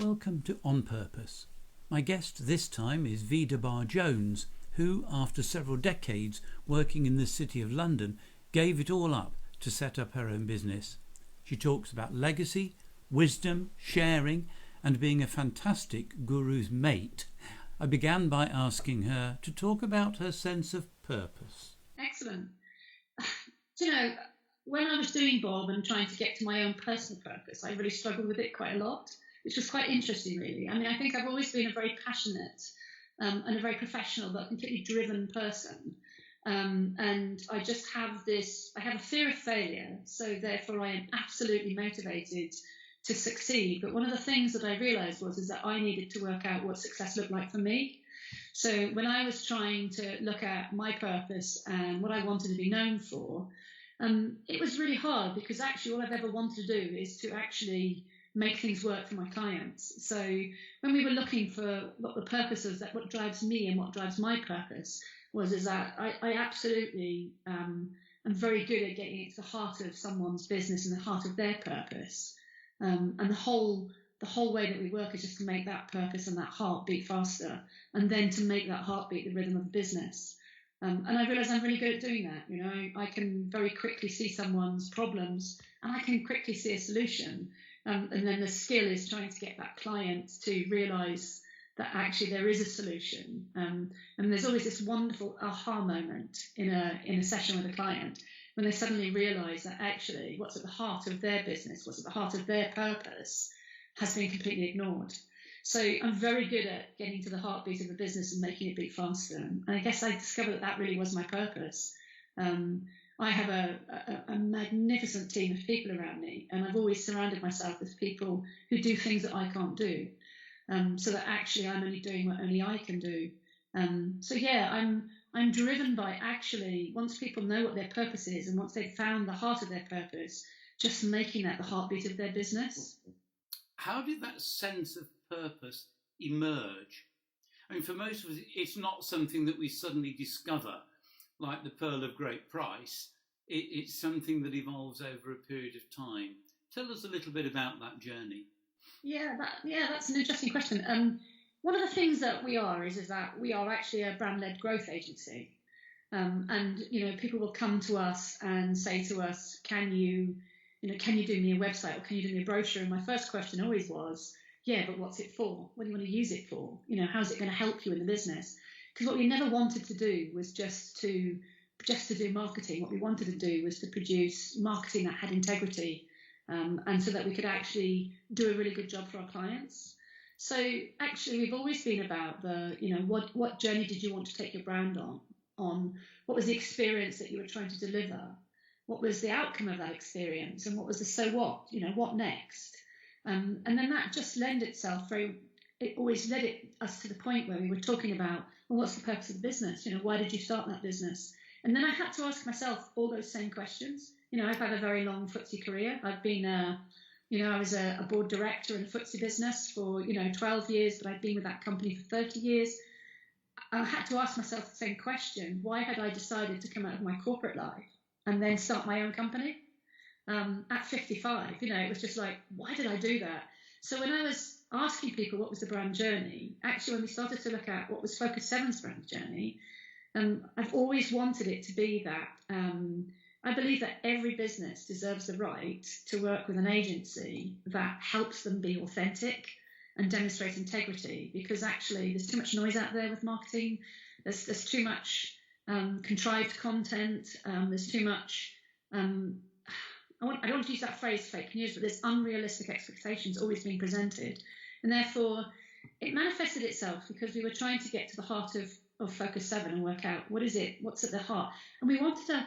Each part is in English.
Welcome to On Purpose. My guest this time is Vida Barr-Jones, who, after several decades working in the City of London, gave it all up to set up her own business. She talks about legacy, wisdom, sharing, and being a fantastic guru's mate. I began by asking her to talk about her sense of purpose. Excellent. Do you know, when I was doing Bob and trying to get to my own personal purpose, I really struggled with it quite a lot, which was quite interesting, really. I mean, I think I've always been a very passionate and a very professional but completely driven person. And I just have I have a fear of failure, so therefore I am absolutely motivated to succeed. But one of the things that I realised is that I needed to work out what success looked like for me. So when I was trying to look at my purpose and what I wanted to be known for, it was really hard, because actually all I've ever wanted to do is to actually make things work for my clients. So when we were looking for what the purpose is, that what drives me and what drives my purpose is that I absolutely am very good at getting into the heart of someone's business and the heart of their purpose. And the whole way that we work is just to make that purpose and that heart beat faster, and then to make that heartbeat the rhythm of the business. And I realise I'm really good at doing that. You know, I can very quickly see someone's problems and I can quickly see a solution. And then the skill is trying to get that client to realise that actually there is a solution. And there's always this wonderful aha moment in a session with a client when they suddenly realise that actually what's at the heart of their business, what's at the heart of their purpose, has been completely ignored. So I'm very good at getting to the heartbeat of the business and making it beat faster. And I guess I discovered that really was my purpose. I have a magnificent team of people around me, and I've always surrounded myself with people who do things that I can't do, so that actually I'm only doing what only I can do. So yeah, I'm driven by actually, once people know what their purpose is and once they've found the heart of their purpose, just making that the heartbeat of their business. How did that sense of purpose emerge? I mean, for most of us, it's not something that we suddenly discover, like the pearl of great price. It's something that evolves over a period of time. Tell us a little bit about that journey. Yeah, that's an interesting question. One of the things that we are is that we are actually a brand-led growth agency. And you know, people will come to us and say to us, can you do me a website, or can you do me a brochure? And my first question always was, yeah, but what's it for? What do you want to use it for? You know, how's it going to help you in the business? Because what we never wanted to do was just to do marketing. What we wanted to do was to produce marketing that had integrity, and so that we could actually do a really good job for our clients. So actually, we've always been about what journey did you want to take your brand on? What was the experience that you were trying to deliver? What was the outcome of that experience? And what was the so what? You know, what next? And then that just it always led us to the point where we were talking about, well, what's the purpose of the business? You know, why did you start that business? And then I had to ask myself all those same questions. You know, I've had a very long FTSE career. I've been, I was a board director in a FTSE business for, 12 years, but I've been with that company for 30 years. I had to ask myself the same question. Why had I decided to come out of my corporate life and then start my own company? At 55, it was just like, why did I do that? So when I was asking people what was the brand journey, actually when we started to look at what was Focus7's brand journey, I've always wanted it to be that I believe that every business deserves the right to work with an agency that helps them be authentic and demonstrate integrity, because actually there's too much noise out there with marketing. There's too much contrived content. There's too much I don't want to use that phrase, fake news, but there's unrealistic expectations always being presented. And therefore, it manifested itself because we were trying to get to the heart of Focus7 and work out what's at the heart. And we wanted to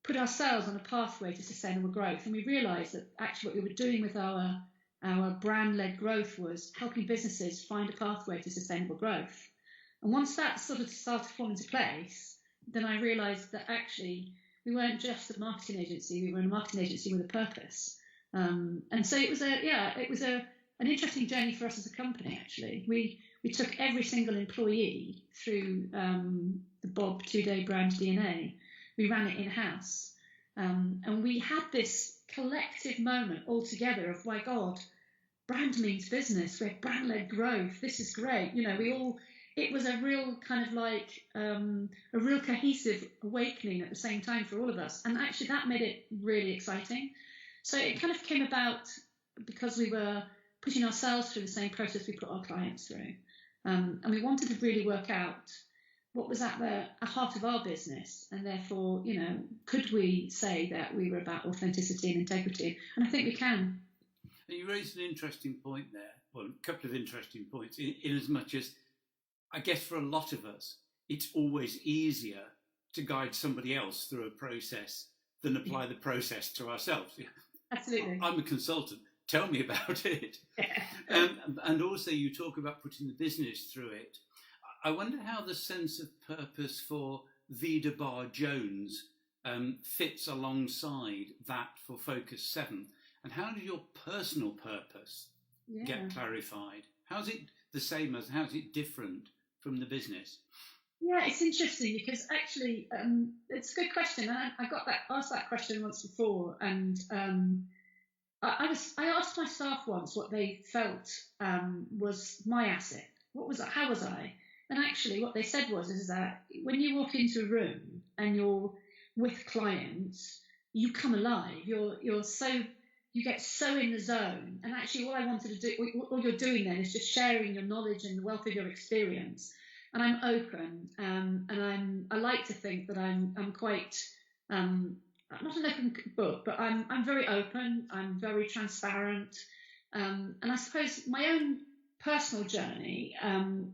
put ourselves on a pathway to sustainable growth. And we realised that actually what we were doing with our brand-led growth was helping businesses find a pathway to sustainable growth. And once that sort of started to fall into place, then I realised that actually we weren't just a marketing agency, we were a marketing agency with a purpose. And so it was an interesting journey for us as a company, actually. We took every single employee through the Bob 2-day brand DNA. We ran it in-house. And we had this collective moment all together of, my God, brand means business. We're brand-led growth. This is great. It was a real kind of like a real cohesive awakening at the same time for all of us. And actually that made it really exciting. So it kind of came about because we were putting ourselves through the same process we put our clients through. And we wanted to really work out what was at the heart of our business, and therefore, could we say that we were about authenticity and integrity? And I think we can. And you raised an interesting point there, well, a couple of interesting points, in as much as, I guess for a lot of us, it's always easier to guide somebody else through a process than apply the process to ourselves. Absolutely. I'm a consultant. Tell me about it. And also you talk about putting the business through it. I wonder how the sense of purpose for Vida Barr-Jones fits alongside that for Focus7. And how does your personal purpose get clarified? How's it the same as, how's it different from the business? Yeah, it's interesting because actually it's a good question. I got asked that question once before, and I asked my staff once what they felt was my asset. What was how was I? And actually, what they said is that when you walk into a room and you're with clients, you come alive. You get so in the zone. And actually, what I wanted to do, all you're doing then is just sharing your knowledge and the wealth of your experience. And I'm open, and I like to think that I'm quite not an open book, but I'm very open. I'm very transparent, and I suppose my own personal journey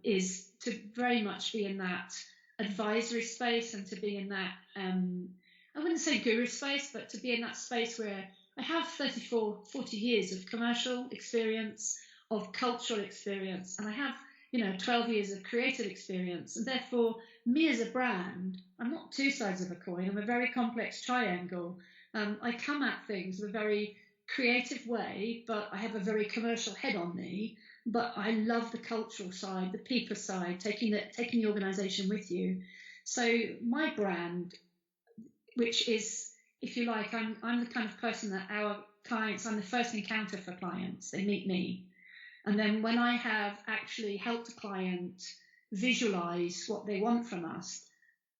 is to very much be in that advisory space and to be in that I wouldn't say guru space, but to be in that space where I have 40 years of commercial experience, of cultural experience, and I have 12 years of creative experience, and therefore me as a brand, I'm not two sides of a coin. I'm a very complex triangle. I come at things in a very creative way, but I have a very commercial head on me. But I love the cultural side, the people side, taking the organisation with you. So my brand, which is, if you like, I'm the kind of person that our clients, I'm the first encounter for clients. They meet me. And then when I have actually helped a client visualize what they want from us,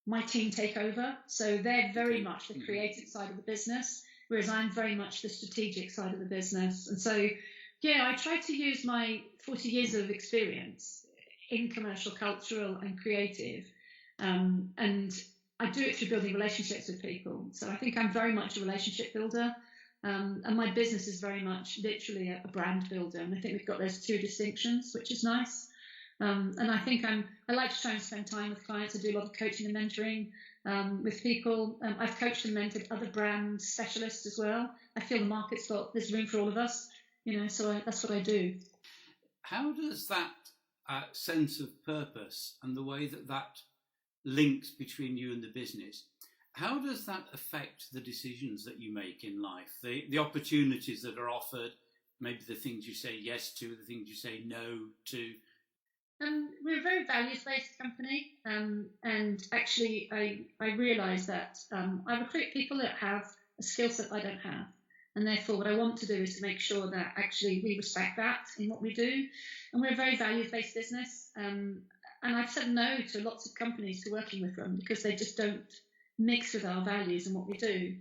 my team take over. So they're very much the creative side of the business, whereas I'm very much the strategic side of the business. And so, I try to use my 40 years of experience in commercial, cultural and creative. And I do it through building relationships with people. So I think I'm very much a relationship builder. And my business is very much literally a brand builder. And I think we've got those two distinctions, which is nice. And I think I like to try and spend time with clients. I do a lot of coaching and mentoring with people. I've coached and mentored other brand specialists as well. I feel the market's there's room for all of us, so that's what I do. How does that sense of purpose and the way that links between you and the business, how does that affect the decisions that you make in life, the opportunities that are offered, maybe the things you say yes to, the things you say no to? We're a very values-based company, and actually I realise that I recruit people that have a skill set I don't have, and therefore what I want to do is to make sure that actually we respect that in what we do. And we're a very values-based business, and I've said no to lots of companies to working with them because they just don't mix with our values and what we do.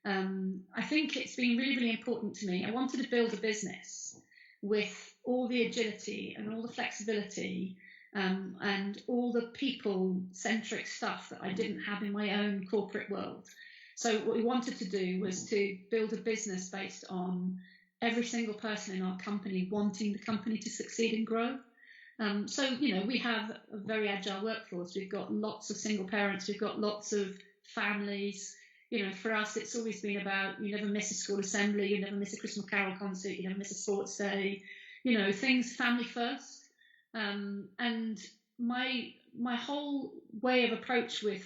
I think it's been really, really important to me. I wanted to build a business with all the agility and all the flexibility and all the people-centric stuff that I didn't have in my own corporate world. So what we wanted to do was to build a business based on every single person in our company wanting the company to succeed and grow. So, we have a very agile workforce. We've got lots of single parents. We've got lots of families. For us, it's always been about you never miss a school assembly, you never miss a Christmas Carol concert, you never miss a sports day, things family first. And my whole way of approach with,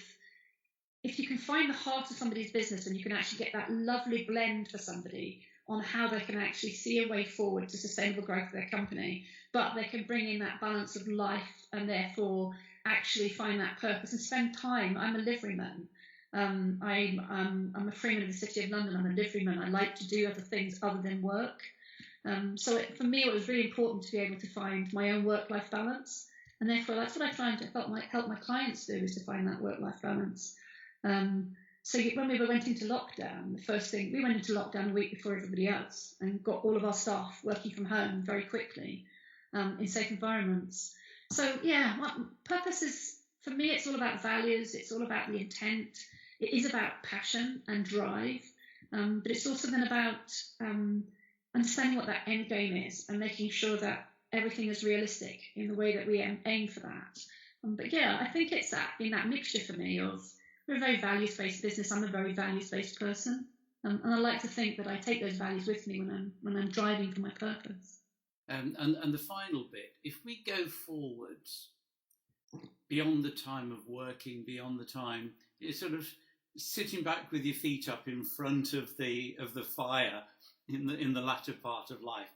if you can find the heart of somebody's business and you can actually get that lovely blend for somebody on how they can actually see a way forward to sustainable growth of their company, but they can bring in that balance of life and therefore actually find that purpose and spend time. I'm a liveryman. I'm a freeman of the City of London. I'm a liveryman. I like to do other things other than work. For me, it was really important to be able to find my own work-life balance, and therefore that's what I try and help my clients do, is to find that work-life balance. When we went into lockdown, the first thing, we went into lockdown a week before everybody else and got all of our staff working from home very quickly in safe environments. So yeah, purpose is, for me, it's all about values, it's all about the intent, it is about passion and drive, but it's also then about understanding what that end game is and making sure that everything is realistic in the way that we aim for that. But yeah, I think it's in that mixture for me of, we're a very values-based business. I'm a very values-based person, and I like to think that I take those values with me when I'm driving for my purpose. And the final bit, if we go forwards beyond the time of working, beyond the time, you're sort of sitting back with your feet up in front of the fire in the latter part of life,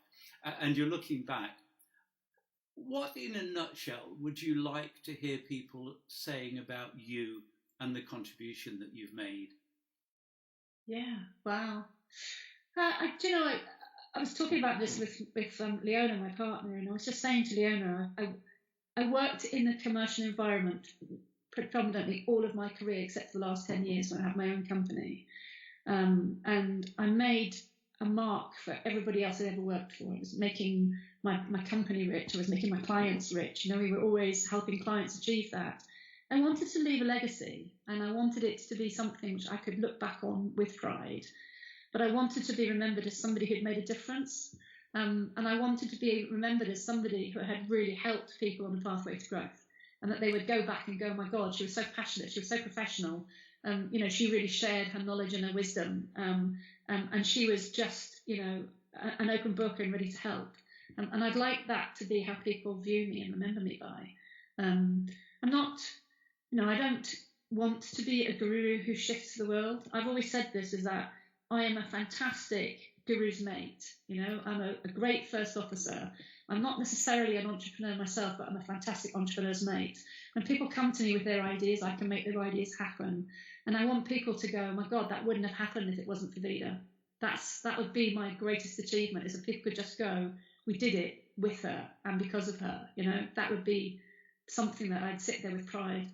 and you're looking back, what in a nutshell would you like to hear people saying about you and the contribution that you've made? Yeah, wow. I was talking about this with Leona, my partner, and I was just saying to Leona, I worked in the commercial environment predominantly all of my career, except for the last 10 years when I had my own company. And I made a mark for everybody else I'd ever worked for. I was making my company rich. I was making my clients rich. We were always helping clients achieve that. I wanted to leave a legacy, and I wanted it to be something which I could look back on with pride. But I wanted to be remembered as somebody who'd made a difference. And I wanted to be remembered as somebody who had really helped people on the pathway to growth, and that they would go back and go, oh my God, she was so passionate, she was so professional. She really shared her knowledge and her wisdom. And she was just, an open book and ready to help. And I'd like that to be how people view me and remember me by. I'm not, I don't want to be a guru who shifts the world. I've always said this, is that I am a fantastic guru's mate. I'm a great first officer. I'm not necessarily an entrepreneur myself, but I'm a fantastic entrepreneur's mate. When people come to me with their ideas, I can make their ideas happen. And I want people to go, oh my God, that wouldn't have happened if it wasn't for Vida. That would be my greatest achievement, is if people could just go, we did it with her and because of her. That would be something that I'd sit there with pride.